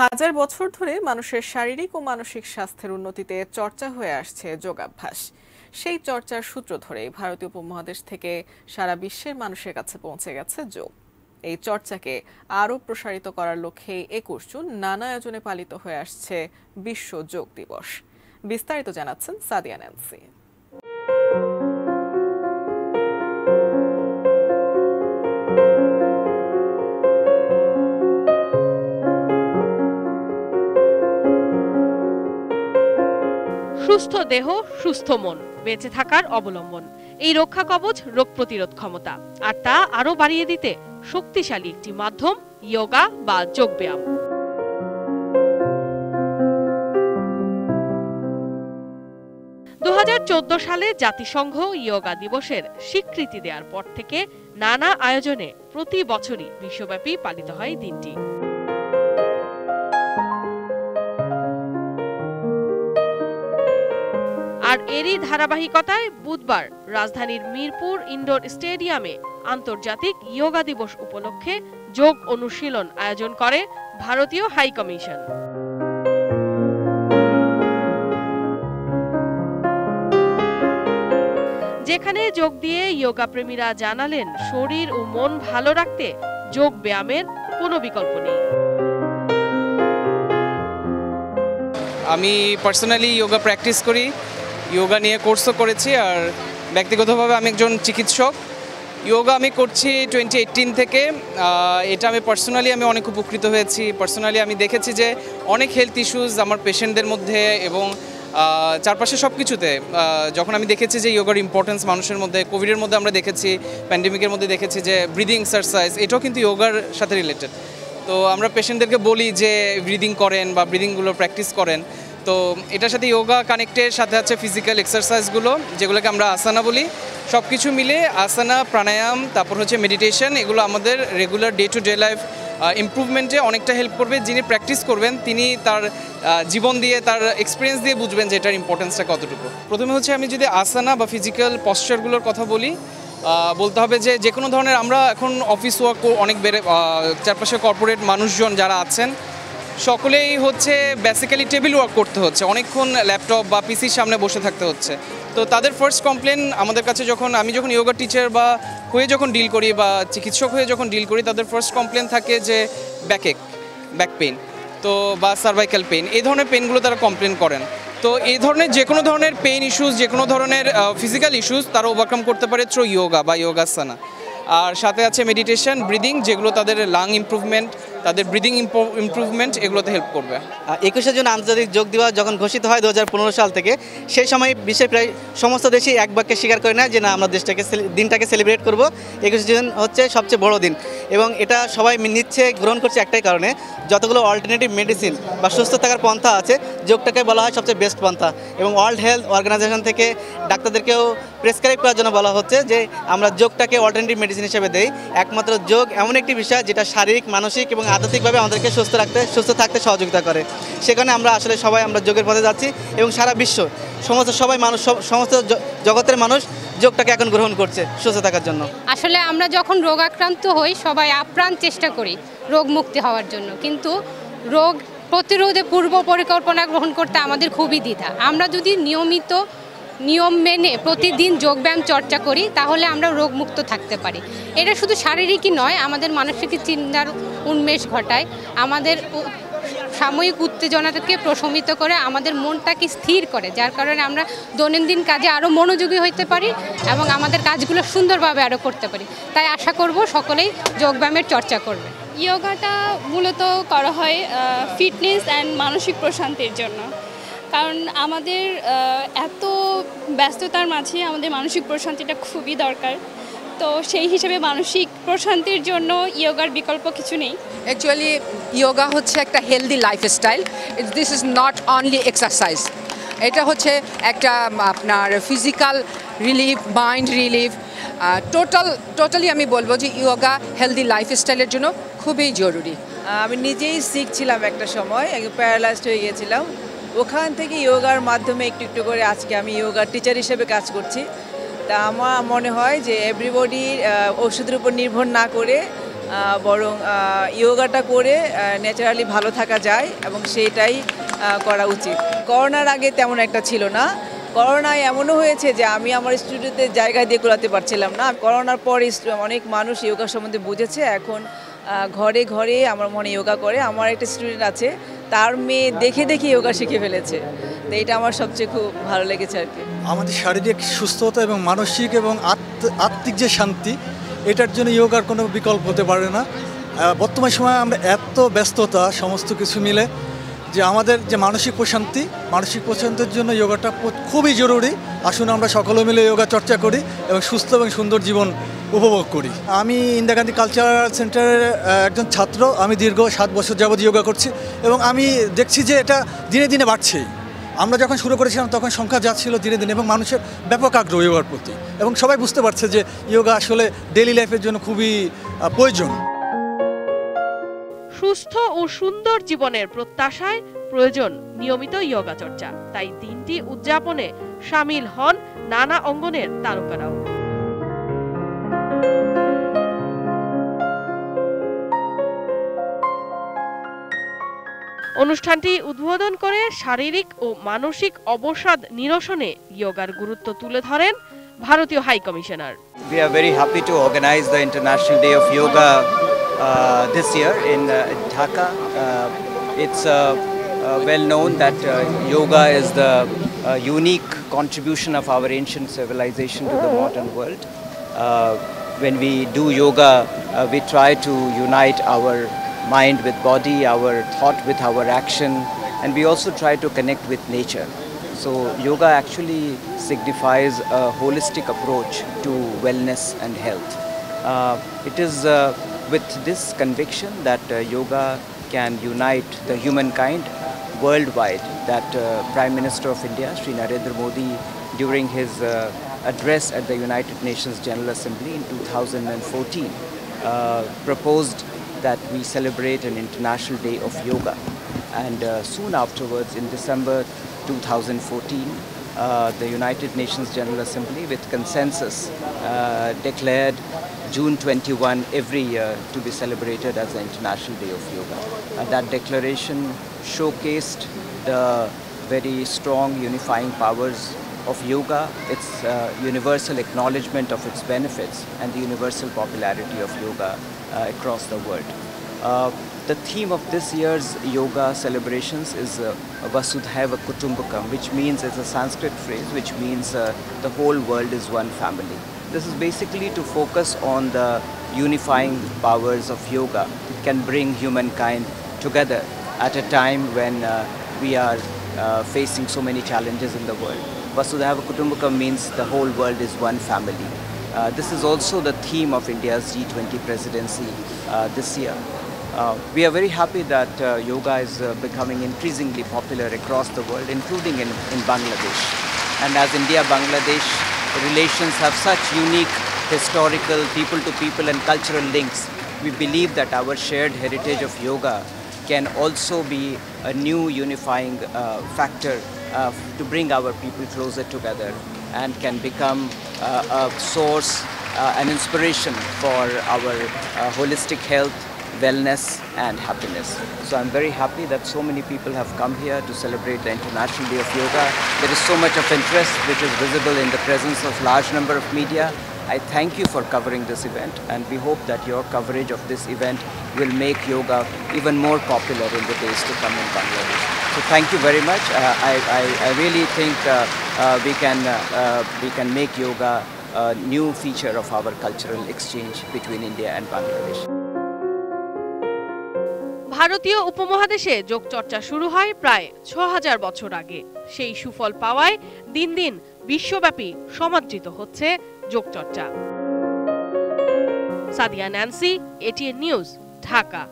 হাজার বছর ধরে মানুষের শারীরিক ও মানসিক স্বাস্থ্যের উন্নতিতে চর্চা হয়ে আসছে যোগাভ্যাস। সেই চর্চার সূত্র ধরেই ভারতীয় উপমহাদেশ থেকে সারা বিশ্বের মানুষের কাছে পৌঁছে গেছে যোগ। এই চর্চাকে আরও প্রসারিত করার লক্ষ্যে ২১ জুন নানা আয়োজনে পালিত হয়ে আসছে বিশ্ব যোগ দিবস। বিস্তারিত জানাচ্ছেন সাদিয়া ন্যান্সি। সুস্থ দেহ সুস্থ মন, বেঁচে থাকার অবলম্বন। এই রক্ষা কবচ রোগ প্রতিরোধ ক্ষমতা, আর তা আরো বাড়িয়ে দিতে শক্তিশালী একটি মাধ্যম যোগা বা যোগব্যায়াম। সালে জাতিসংঘ যোগা দিবসের স্বীকৃতি দেওয়ার পর থেকে নানা আয়োজনে প্রতি বছরই বিশ্বব্যাপী পালিত হয় দিনটি। আর এরই ধারাবাহিকতায় বুধবার রাজধানীর মিরপুর ইনডোর স্টেডিয়ামে আন্তর্জাতিক যোগা দিবস উপলক্ষে যোগ অনুশীলন আয়োজন করে ভারতীয় হাই কমিশন। যেখানে যোগ দিয়ে যোগা প্রেমীরা জানালেন শরীর ও মন ভালো রাখতে যোগ ব্যায়ামের কোনো বিকল্প নেই। আমি পার্সোনালি যোগা প্র্যাকটিস করি, যোগা নিয়ে কোর্সও করেছি, আর ব্যক্তিগতভাবে আমি একজন চিকিৎসক। যোগা আমি করছি 2018 থেকে। এটা আমি পার্সোনালি অনেক উপকৃত হয়েছি। পার্সোনালি আমি দেখেছি যে অনেক হেলথ ইস্যুস আমার পেশেন্টদের মধ্যে এবং চারপাশে সব কিছুতে যখন আমি দেখেছি যে যোগার ইম্পর্টেন্স মানুষের মধ্যে, কোভিডের মধ্যে আমরা দেখেছি, প্যান্ডেমিকের মধ্যে দেখেছি যে ব্রিদিং এক্সারসাইজ এটাও কিন্তু যোগার সাথে রিলেটেড। তো আমরা পেশেন্টদেরকে বলি যে ব্রিদিং করেন বা ব্রিদিংগুলো প্র্যাকটিস করেন। তো এটার সাথে যোগা কানেক্টের সাথে আছে ফিজিক্যাল এক্সারসাইজগুলো, যেগুলোকে আমরা আসানা বলি। সব কিছু মিলে আসানা, প্রাণায়াম, তারপর হচ্ছে মেডিটেশন, এগুলো আমাদের regular day to day life ইমপ্রুভমেন্টে অনেকটা হেল্প করবে। যিনি প্র্যাকটিস করবেন তিনি তার জীবন দিয়ে, তার এক্সপিরিয়েন্স দিয়ে বুঝবেন যে এটার ইম্পর্টেন্সটা কতটুকু। প্রথমে হচ্ছে আমি যদি আসানা বা ফিজিক্যাল পশ্চারগুলোর কথা বলি, বলতে হবে যে কোনো ধরনের আমরা এখন অফিস ওয়ার্ক অনেক বেড়ে, চারপাশে কর্পোরেট মানুষজন যারা আছেন সকলেই হচ্ছে বেসিক্যালি টেবিল ওয়ার্ক করতে হচ্ছে, অনেকক্ষণ ল্যাপটপ বা পিসির সামনে বসে থাকতে হচ্ছে। তো তাদের ফার্স্ট কমপ্লেন আমাদের কাছে আমি যখন যোগা টিচার বা হয়ে যখন ডিল করি বা চিকিৎসক হয়ে যখন ডিল করি, তাদের ফার্স্ট কমপ্লেন থাকে যে ব্যাক পেইন, তো বা সার্ভাইকাল পেইন, এই ধরনের পেইনগুলো তারা কমপ্লেন করেন। তো এই ধরনের যে কোনো ধরনের পেইন ইস্যুস, যে কোনো ধরনের ফিজিক্যাল ইস্যুস তারা ওভারকাম করতে পারে থ্রু যোগা বা যোগাসনা। আর সাথে আছে মেডিটেশন, ব্রিদিং, যেগুলো তাদের লাং ইমপ্রুভমেন্ট, তাদের ব্রিদিং ইমপ্রুভমেন্ট, এগুলোতে হেল্প করবে। 21শে জুন আন্তর্জাতিক যোগ দিবস যখন ঘোষিত হয় 2015 সাল থেকে, সেই সময় বিশ্বের প্রায় সমস্ত দেশই এক বাক্যে স্বীকার করে নেয় যে না, আমরা দিনটাকে সেলিব্রেট করব। 21শে জুন হচ্ছে সবচেয়ে বড় দিন এবং এটা সবাই গ্রহণ করছে একটাই কারণে, যতগুলো অল্টারনেটিভ মেডিসিন বা সুস্থ থাকার পন্থা আছে, যোগটাকে বলা হয় সবচেয়ে বেস্ট পন্থা। এবং ওয়ার্ল্ড হেলথ অর্গানাইজেশন থেকে ডাক্তারদেরকেও প্রেসক্রাইব করার জন্য বলা হচ্ছে যে আমরা যোগটাকে অল্টারনেটিভ মেডিসিন হিসেবে দেই। একমাত্র যোগ এমন একটি বিষয় যেটা শারীরিক, মানসিক এবং আধ্যাত্মিকভাবে আমাদেরকে সুস্থ থাকতে সহযোগিতা করে। সেখানে আমরা আসলে সবাই আমরা যোগের পথে যাচ্ছি এবং সারা বিশ্ব সমস্ত জগতের মানুষ যোগটাকে এখন গ্রহণ করছে সুস্থ থাকার জন্য। আসলে আমরা যখন রোগাক্রান্ত হই সবাই আপ্রাণ চেষ্টা করি রোগ মুক্তি হওয়ার জন্য, কিন্তু রোগ প্রতিরোধে পূর্ব পরিকল্পনা গ্রহণ করতে আমাদের খুবই দ্বিধা। আমরা যদি নিয়ম মেনে প্রতিদিন যোগব্যায়াম চর্চা করি তাহলে আমরা রোগমুক্ত থাকতে পারি। এটা শুধু শারীরিকই নয়, আমাদের মানসিক চিন্তার উন্মেষ ঘটায়, আমাদের সাময়িক উত্তেজনাকে প্রশমিত করে, আমাদের মনটাকে স্থির করে, যার কারণে আমরা দৈনন্দিন কাজে আরও মনোযোগী হতে পারি এবং আমাদের কাজগুলো সুন্দরভাবে আরও করতে পারি। তাই আশা করব সকলেই যোগব্যায়ামের চর্চা করবে। যোগাটা মূলত করা হয় ফিটনেস অ্যান্ড মানসিক প্রশান্তির জন্য, কারণ আমাদের এত ব্যস্ততার মাঝে আমাদের মানসিক প্রশান্তিটা খুবই দরকার। তো সেই হিসেবে মানসিক প্রশান্তির জন্য যোগার বিকল্প কিছু নেই। অ্যাকচুয়ালি যোগা হচ্ছে একটা healthy lifestyle. This is not only exercise, এটা হচ্ছে একটা আপনার physical relief, mind relief, totally আমি বলবো যে যোগা হেলদি লাইফস্টাইলের জন্য খুবই জরুরি। আমি নিজেই শিখছিলাম একটা সময়, প্যারালাইজড হয়ে গিয়েছিলাম। ওখান থেকে যোগার মাধ্যমে একটু একটু করে আজকে আমি যোগার টিচার হিসেবে কাজ করছি। তা আমার মনে হয় যে এভরিবডি ওষুধের উপর নির্ভর না করে বরং ইয়োগাটা করে ন্যাচারালি ভালো থাকা যায় এবং সেটাই করা উচিত। করোনার আগে তেমন একটা ছিল না, করোনায় এমনও হয়েছে যে আমি আমার স্টুডিওতে জায়গা দিয়ে করাতে পারছিলাম না। করোনার পরে অনেক মানুষ ইয়োগা সম্বন্ধে বুঝেছে, এখন ঘরে ঘরে আমার মনে ইয়োগা করে। আমার একটা স্টুডেন্ট আছে, তার মেয়ে দেখে দেখে ইয়োগা শিখে ফেলেছে, তো এটা আমার সবচেয়ে খুব ভালো লেগেছে আর কি। আমাদের শারীরিক সুস্থতা এবং মানসিক এবং আত্মিক যে শান্তি, এটার জন্য ইয়োগার কোনো বিকল্প হতে পারে না। বর্তমান সময়ে আমরা এত ব্যস্ততা সমস্ত কিছু মিলে যে আমাদের যে মানসিক প্রশান্তির জন্য ইয়োগাটা খুবই জরুরি। আসুন আমরা সকলে মিলে ইয়োগা চর্চা করি এবং সুস্থ এবং সুন্দর জীবন উপভোগ করি। আমি ইন্দিরা গান্ধী কালচারাল সেন্টারের একজন ছাত্র। আমি দীর্ঘ 7 বছর যাবৎ ইয়োগা করছি এবং আমি দেখছি যে এটা দিনে দিনে বাড়ছে। আমরা যখন শুরু করেছিলাম তখন সংখ্যা যাচ্ছিল দিনে দিনে, এবং মানুষের ব্যাপক আগ্রহ ইয়োগার প্রতি, এবং সবাই বুঝতে পারছে যে ইয়োগা আসলে ডেইলি লাইফের জন্য খুবই প্রয়োজন। সুস্থ ও সুন্দর জীবনের প্রত্যাশায় প্রয়োজন নিয়মিত ইয়োগা চর্চা। তাই দিনটি উদযাপনে শামিল হন নানা অঙ্গনের তারকারাও। অনুষ্ঠানটি উদ্বোধন করে শারীরিক ও মানসিক অবসাদ নিরসনে ইয়োগার গুরুত্ব তুলে ধরেন ভারতীয় high commissioner. We are very happy to organize the International Day of Yoga this year in Dhaka. It's well known that yoga is the unique contribution of our ancient civilization to the modern world. When we do yoga, we try to unite our mind with body, our thought with our action, and we also try to connect with nature. So yoga actually signifies a holistic approach to wellness and health. It is with this conviction that yoga can unite the humankind worldwide that Prime Minister of India, Shri Narendra Modi, during his address at the United Nations General Assembly in 2014, proposed that we celebrate an International Day of Yoga. And soon afterwards, in December 2014, the United Nations General Assembly, with consensus, declared June 21 every year to be celebrated as the International Day of Yoga. That declaration showcased the very strong unifying powers of yoga, its universal acknowledgement of its benefits, and the universal popularity of yoga across the world. The theme of this year's yoga celebrations is Vasudhaiva Kutumbakam, which means, it's a Sanskrit phrase, which means the whole world is one family. This is basically to focus on the unifying powers of yoga. It can bring humankind together at a time when we are facing so many challenges in the world. Vasudhaiva Kutumbakam means the whole world is one family. This is also the theme of India's G20 presidency this year. We are very happy that yoga is becoming increasingly popular across the world, including in Bangladesh. And as India-Bangladesh relations have such unique historical, people-to-people and cultural links, we believe that our shared heritage of yoga can also be a new unifying factor to bring our people closer together, and can become a source, an inspiration for our holistic health, wellness and happiness. So I'm very happy that so many people have come here to celebrate the International Day of Yoga. There is so much of interest which is visible in the presence of large number of media. I thank you for covering this event, and we hope that your coverage of this event will make yoga even more popular in the days to come in Bangladesh. So thank you very much. I really think we can make yoga a new feature of our cultural exchange between India and Bangladesh. ভারতীয় উপমহাদেশে যোগ চর্চা শুরু হয় প্রায় ৬০০০ বছর আগে। সেই সুফল পাওয়ায় দিন দিন বিশ্বব্যাপী সমাদৃত হচ্ছে যোগ চর্চা। Sadia Nancy, ATN news, Dhaka.